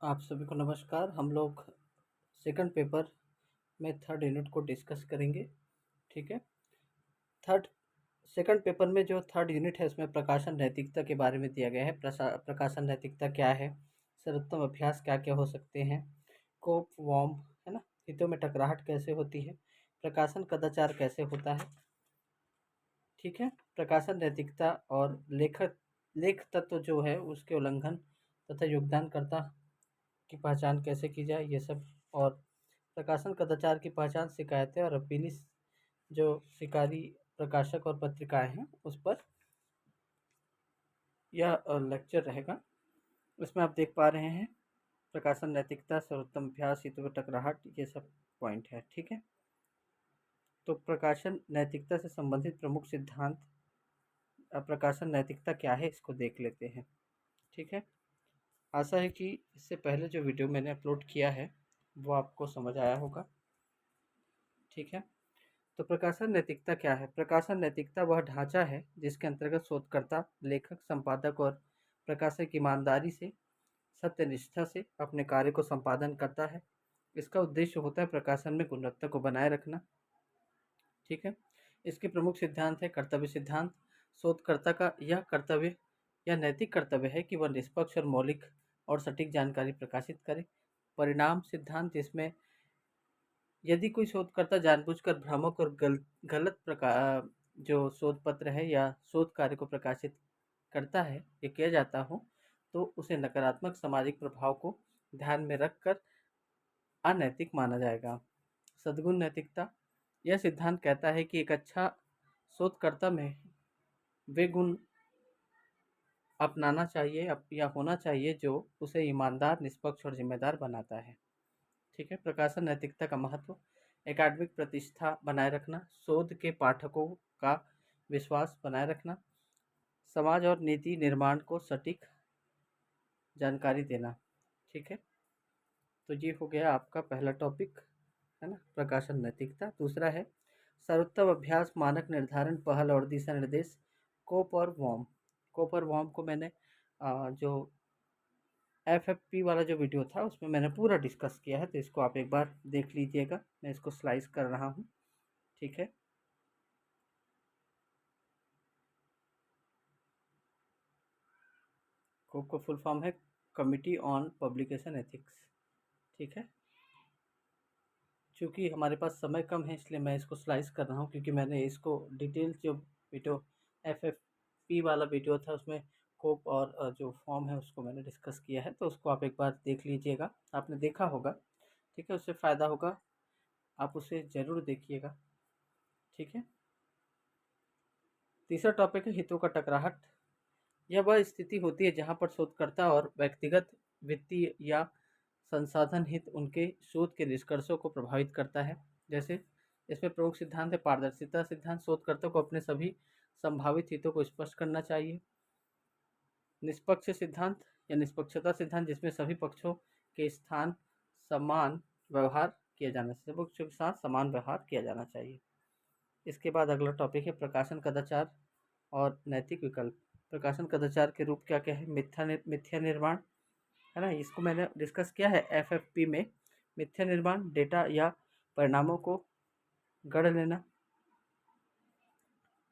आप सभी को नमस्कार। हम लोग सेकंड पेपर में थर्ड यूनिट को डिस्कस करेंगे। ठीक है। थर्ड सेकंड पेपर में जो थर्ड यूनिट है उसमें प्रकाशन नैतिकता के बारे में दिया गया है। प्रकाशन नैतिकता क्या है, सर्वोत्तम अभ्यास क्या क्या हो सकते हैं, कोप वॉर्म है ना, हितों में टकराहट कैसे होती है, प्रकाशन कदाचार कैसे होता है। ठीक है। प्रकाशन नैतिकता और लेख तत्व जो है उसके उल्लंघन तथा योगदानकर्ता की पहचान कैसे की जाए, ये सब। और प्रकाशन कदाचार की पहचान, शिकायतें और अपीली जो शिकारी प्रकाशक और पत्रिकाएं हैं उस पर यह लेक्चर रहेगा। इसमें आप देख पा रहे हैं प्रकाशन नैतिकता, सर्वोत्तम अभ्यास, हितों में टकराहट, ये सब पॉइंट है। ठीक है। तो प्रकाशन नैतिकता से संबंधित प्रमुख सिद्धांत, प्रकाशन नैतिकता क्या है इसको देख लेते हैं। ठीक है। आशा है कि इससे पहले जो वीडियो मैंने अपलोड किया है वो आपको समझ आया होगा। ठीक है। तो प्रकाशन नैतिकता क्या है? प्रकाशन नैतिकता वह ढांचा है जिसके अंतर्गत शोधकर्ता, लेखक, संपादक और प्रकाशक ईमानदारी से, सत्यनिष्ठा से अपने कार्य को संपादन करता है। इसका उद्देश्य होता है प्रकाशन में गुणवत्ता को बनाए रखना। ठीक है। इसके प्रमुख सिद्धांत है कर्तव्य सिद्धांत। शोधकर्ता का यह कर्तव्य यह नैतिक कर्तव्य है कि वह निष्पक्ष और मौलिक और सटीक जानकारी प्रकाशित करे। परिणाम सिद्धांत, इसमें यदि कोई शोधकर्ता जानबूझकर भ्रामक और गलत प्रकार जो शोध पत्र है या शोध कार्य को प्रकाशित करता है या किया जाता हो, तो उसे नकारात्मक सामाजिक प्रभाव को ध्यान में रखकर अनैतिक माना जाएगा। सद्गुण नैतिकता, यह सिद्धांत कहता है कि एक अच्छा शोधकर्ता में वे गुण अपनाना चाहिए या होना चाहिए जो उसे ईमानदार, निष्पक्ष और जिम्मेदार बनाता है। ठीक है। प्रकाशन नैतिकता का महत्व, एकेडमिक प्रतिष्ठा बनाए रखना, शोध के पाठकों का विश्वास बनाए रखना, समाज और नीति निर्माण को सटीक जानकारी देना। ठीक है। तो ये हो गया आपका पहला टॉपिक, है ना, प्रकाशन नैतिकता। दूसरा है सर्वोत्तम अभ्यास, मानक निर्धारण, पहल और दिशा निर्देश, कोप और वॉर्म। कोप और वॉर्म को मैंने जो FFP वाला जो वीडियो था उसमें मैंने पूरा डिस्कस किया है, तो इसको आप एक बार देख लीजिएगा। मैं इसको स्लाइस कर रहा हूँ। ठीक है। कोप का फुल फॉर्म है कमिटी ऑन पब्लिकेशन एथिक्स। ठीक है। चूँकि हमारे पास समय कम है इसलिए मैं इसको स्लाइस कर रहा हूँ, क्योंकि मैंने इसको डिटेल जो वीडियो FFP वाला वीडियो था उसमें कोप और जो फॉर्म है उसको मैंने डिस्कस किया है, तो उसको आप एक बार देख लीजिएगा। आपने देखा होगा। ठीक है। उससे फ़ायदा होगा, आप उसे ज़रूर देखिएगा। ठीक है। तीसरा टॉपिक है हितों का टकराहट। यह वह स्थिति होती है जहाँ पर शोधकर्ता और व्यक्तिगत, वित्तीय या संसाधन हित उनके शोध के निष्कर्षों को प्रभावित करता है। जैसे इसमें प्रमुख सिद्धांत है पारदर्शिता सिद्धांत, शोधकर्ता को अपने सभी संभावित हितों को स्पष्ट करना चाहिए। निष्पक्ष सिद्धांत या निष्पक्षता सिद्धांत, जिसमें सभी पक्षों के स्थान समान व्यवहार किया जाना चाहिए, सभी पक्षों के साथ समान व्यवहार किया जाना चाहिए। इसके बाद अगला टॉपिक है प्रकाशन कदाचार और नैतिक विकल्प। प्रकाशन कदाचार के रूप क्या क्या है? मिथ्या निर्माण, है ना, इसको मैंने डिस्कस किया है FFP में। मिथ्या निर्माण, डेटा या परिणामों को गढ़ लेना,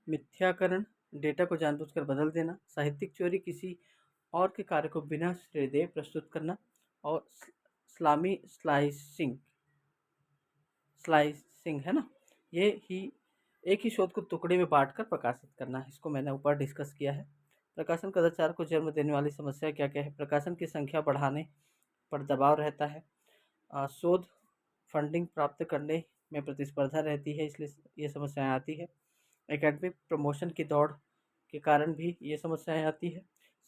मिथ्याकरण, डेटा को जानबूझकर बदल देना, साहित्यिक चोरी, किसी और के कार्य को बिना श्रेय प्रस्तुत करना, और इस्लामी स्लाइसिंग, है ना, ये ही एक ही शोध को टुकड़े में बांटकर प्रकाशित करना। इसको मैंने ऊपर डिस्कस किया है। प्रकाशन कदाचार को जन्म देने वाली समस्या क्या क्या है? प्रकाशन की संख्या बढ़ाने पर दबाव रहता है, शोध फंडिंग प्राप्त करने में प्रतिस्पर्धा रहती है, इसलिए ये समस्याएं आती है। एकेडमिक प्रमोशन की दौड़ के कारण भी ये समस्याएं आती है।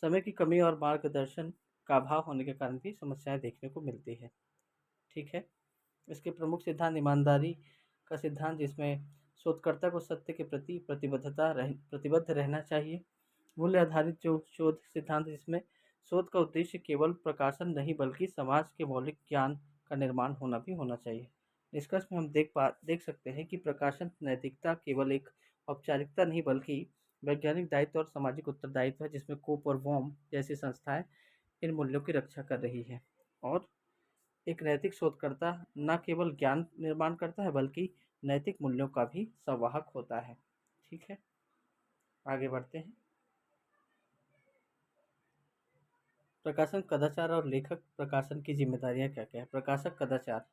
समय की कमी और मार्गदर्शन का अभाव होने के कारण भी समस्याएं देखने को मिलती है। ठीक है। इसके प्रमुख सिद्धांत, ईमानदारी का सिद्धांत, जिसमें शोधकर्ता को सत्य के प्रति प्रतिबद्ध रहना चाहिए। मूल्य आधारित जो शोध सिद्धांत, जिसमें शोध का उद्देश्य केवल प्रकाशन नहीं बल्कि समाज के मौलिक ज्ञान का निर्माण होना चाहिए। निष्कर्ष में हम देख सकते हैं कि प्रकाशन नैतिकता केवल एक औपचारिकता नहीं बल्कि वैज्ञानिक दायित्व और सामाजिक उत्तरदायित्व है, जिसमें कोप और वॉम जैसी संस्थाएं इन मूल्यों की रक्षा कर रही है। और एक नैतिक शोधकर्ता न केवल ज्ञान निर्माण करता है बल्कि नैतिक मूल्यों का भी संवाहक होता है। ठीक है, आगे बढ़ते हैं। प्रकाशन कदाचार और लेखक प्रकाशन की जिम्मेदारियां क्या क्या है। प्रकाशक कदाचार।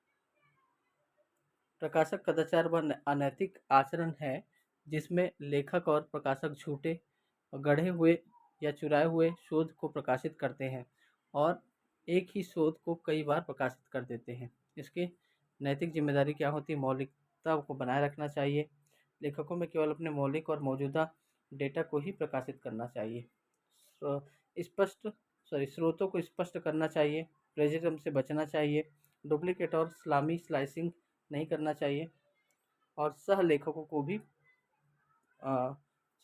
प्रकाशक कदाचार वह अनैतिक आचरण है जिसमें लेखक और प्रकाशक झूठे, गढ़े हुए या चुराए हुए शोध को प्रकाशित करते हैं और एक ही शोध को कई बार प्रकाशित कर देते हैं। इसकी नैतिक जिम्मेदारी क्या होती है। मौलिकता को बनाए रखना चाहिए। लेखकों में केवल अपने मौलिक और मौजूदा डेटा को ही प्रकाशित करना चाहिए। स्पष्ट स्रोतों को स्पष्ट करना चाहिए। प्लेजरिज्म से बचना चाहिए। डुप्लीकेट और सलामी स्लाइसिंग नहीं करना चाहिए। और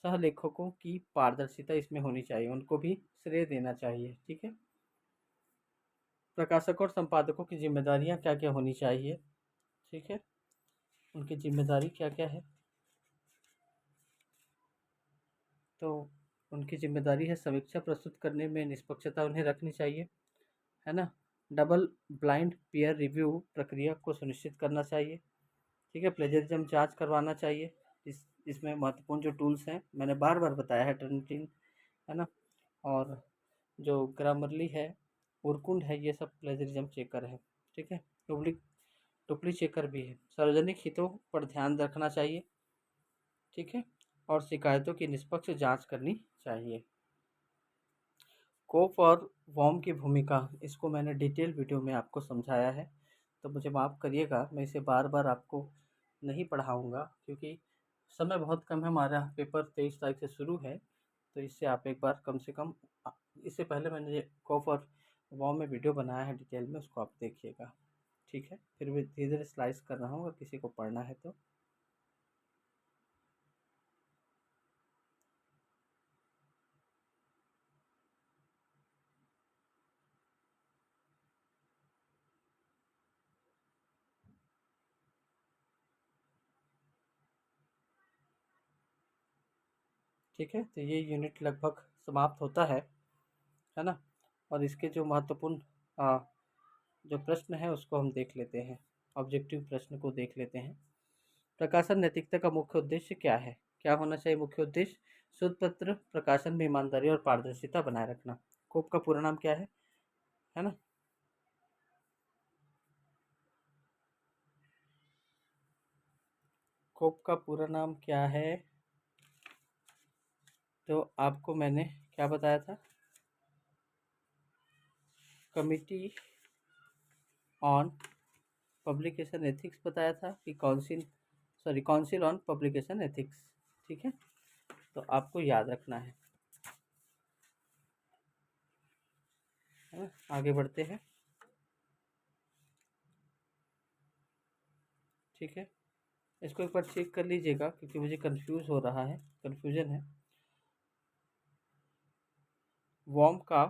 सहलेखकों की पारदर्शिता इसमें होनी चाहिए, उनको भी श्रेय देना चाहिए। ठीक है, प्रकाशकों और संपादकों की जिम्मेदारियां क्या क्या होनी चाहिए। ठीक है, उनकी जिम्मेदारी क्या क्या है। तो उनकी जिम्मेदारी है समीक्षा प्रस्तुत करने में निष्पक्षता उन्हें रखनी चाहिए, है ना। डबल ब्लाइंड पीयर रिव्यू प्रक्रिया को सुनिश्चित करना चाहिए। ठीक है, प्लेजरिज्म जांच करवाना चाहिए। इसमें महत्वपूर्ण जो टूल्स हैं मैंने बार बार बताया है, टर्निटिंग, है ना, और जो ग्रामरली है, उरकुंड है, ये सब प्लेजरिज्म चेकर है। ठीक है, टुपली चेकर भी है। सार्वजनिक हितों पर ध्यान रखना चाहिए। ठीक है, और शिकायतों की निष्पक्ष जांच करनी चाहिए। कोप और वॉर्म की भूमिका, इसको मैंने डिटेल वीडियो में आपको समझाया है, तो मुझे माफ़ करिएगा, मैं इसे बार बार आपको नहीं पढ़ाऊँगा क्योंकि समय बहुत कम है। हमारा पेपर 23 तारीख से शुरू है, तो इससे आप एक बार कम से कम इससे पहले मैंने ये कोप और वॉर्म में वीडियो बनाया है डिटेल में, उसको आप देखिएगा। ठीक है, फिर भी धीरे धीरे स्लाइस कर रहा हूँ, अगर किसी को पढ़ना है तो। ठीक है, तो ये यूनिट लगभग समाप्त होता है ना। और इसके जो महत्वपूर्ण जो प्रश्न है उसको हम देख लेते हैं। ऑब्जेक्टिव प्रश्न को देख लेते हैं। प्रकाशन नैतिकता का मुख्य उद्देश्य क्या है। क्या होना चाहिए मुख्य उद्देश्य। शोध पत्र प्रकाशन में ईमानदारी और पारदर्शिता बनाए रखना। कोप का पूरा नाम क्या है ना। कोप का पूरा नाम क्या है, तो आपको मैंने क्या बताया था। कमिटी ऑन पब्लिकेशन एथिक्स बताया था कि काउंसिल ऑन पब्लिकेशन एथिक्स। ठीक है, तो आपको याद रखना है ना? आगे बढ़ते हैं। ठीक है, इसको एक बार चेक कर लीजिएगा क्योंकि मुझे कन्फ्यूजन है। वॉर्म का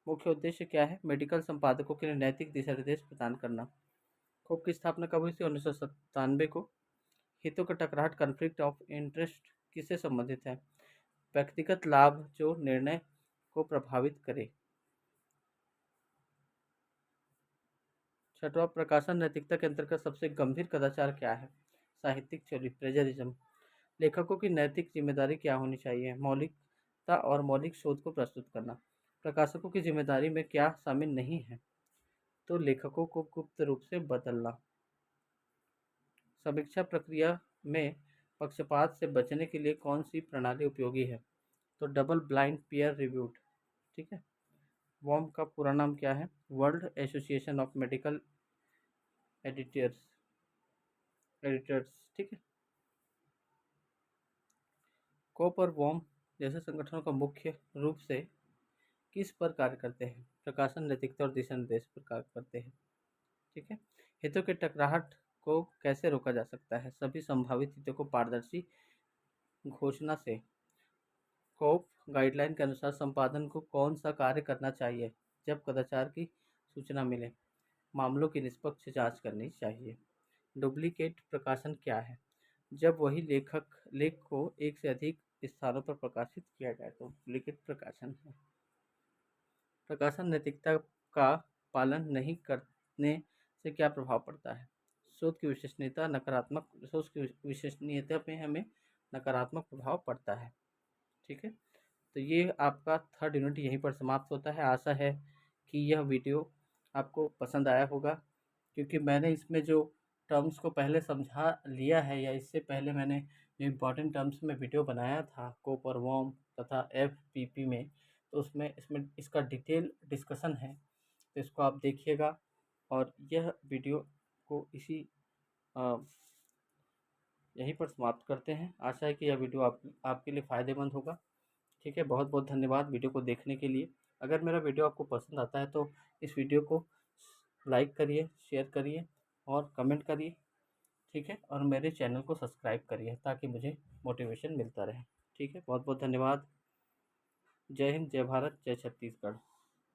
मुख्य उद्देश्य क्या है। मेडिकल संपादकों के लिए नैतिक दिशा निर्देश प्रदान करना। कोप की स्थापना कब हुई थी। 1997 को। हितों का टकराहट कॉन्फ्लिक्ट ऑफ इंटरेस्ट किससे संबंधित है। व्यक्तिगत लाभ जो निर्णय को प्रभावित करे। छठवां, प्रकाशन नैतिकता के अंतर्गत सबसे गंभीर कदाचार क्या है। साहित्यिक चोरी, प्लेजरिज्म। लेखकों की नैतिक जिम्मेदारी क्या होनी चाहिए। मौलिकता और मौलिक शोध को प्रस्तुत करना। प्रकाशकों की जिम्मेदारी में क्या शामिल नहीं है, तो लेखकों को गुप्त रूप से बदलना। समीक्षा प्रक्रिया में पक्षपात से बचने के लिए कौन सी प्रणाली उपयोगी है, तो डबल ब्लाइंड पीयर रिव्यूड। ठीक है, वॉर्म का पूरा नाम क्या है। World association of medical editors. ठीक है, कोप और वॉर्म जैसे संगठनों का मुख्य रूप से किस पर कार्य करते हैं। प्रकाशन नैतिकता और दिशा निर्देश पर कार्य करते हैं। ठीक है, हितों के टकराहट को कैसे रोका जा सकता है। सभी संभावित हितों को पारदर्शी घोषणा से। कोप गाइडलाइन के अनुसार संपादन को कौन सा कार्य करना चाहिए जब कदाचार की सूचना मिले। मामलों की निष्पक्ष जांच करनी चाहिए। डुप्लीकेट प्रकाशन क्या है। जब वही लेख को एक से अधिक स्थानों पर प्रकाशित किया जाए तो डुप्लीकेट प्रकाशन है। प्रकाशन नैतिकता का पालन नहीं करने से क्या प्रभाव पड़ता है। शोध की विश्वसनीयता नकारात्मक शोध की विश्वसनीयता पे हमें नकारात्मक प्रभाव पड़ता है। ठीक है, तो ये आपका थर्ड यूनिट यहीं पर समाप्त होता है। आशा है कि यह वीडियो आपको पसंद आया होगा, क्योंकि मैंने इसमें जो टर्म्स को पहले समझा लिया है, या इससे पहले मैंने जो इम्पोर्टेंट टर्म्स में वीडियो बनाया था कोपर वॉर्म तथा FPP में, तो उसमें इसमें इसका डिटेल डिस्कशन है, तो इसको आप देखिएगा। और यह वीडियो को यहीं पर समाप्त करते हैं। आशा है कि यह वीडियो आपके लिए फ़ायदेमंद होगा। ठीक है, बहुत बहुत धन्यवाद वीडियो को देखने के लिए। अगर मेरा वीडियो आपको पसंद आता है तो इस वीडियो को लाइक करिए, शेयर करिए और कमेंट करिए। ठीक है, और मेरे चैनल को सब्सक्राइब करिए ताकि मुझे मोटिवेशन मिलता रहे। ठीक है, बहुत बहुत धन्यवाद। जय हिंद, जय भारत, जय छत्तीसगढ़।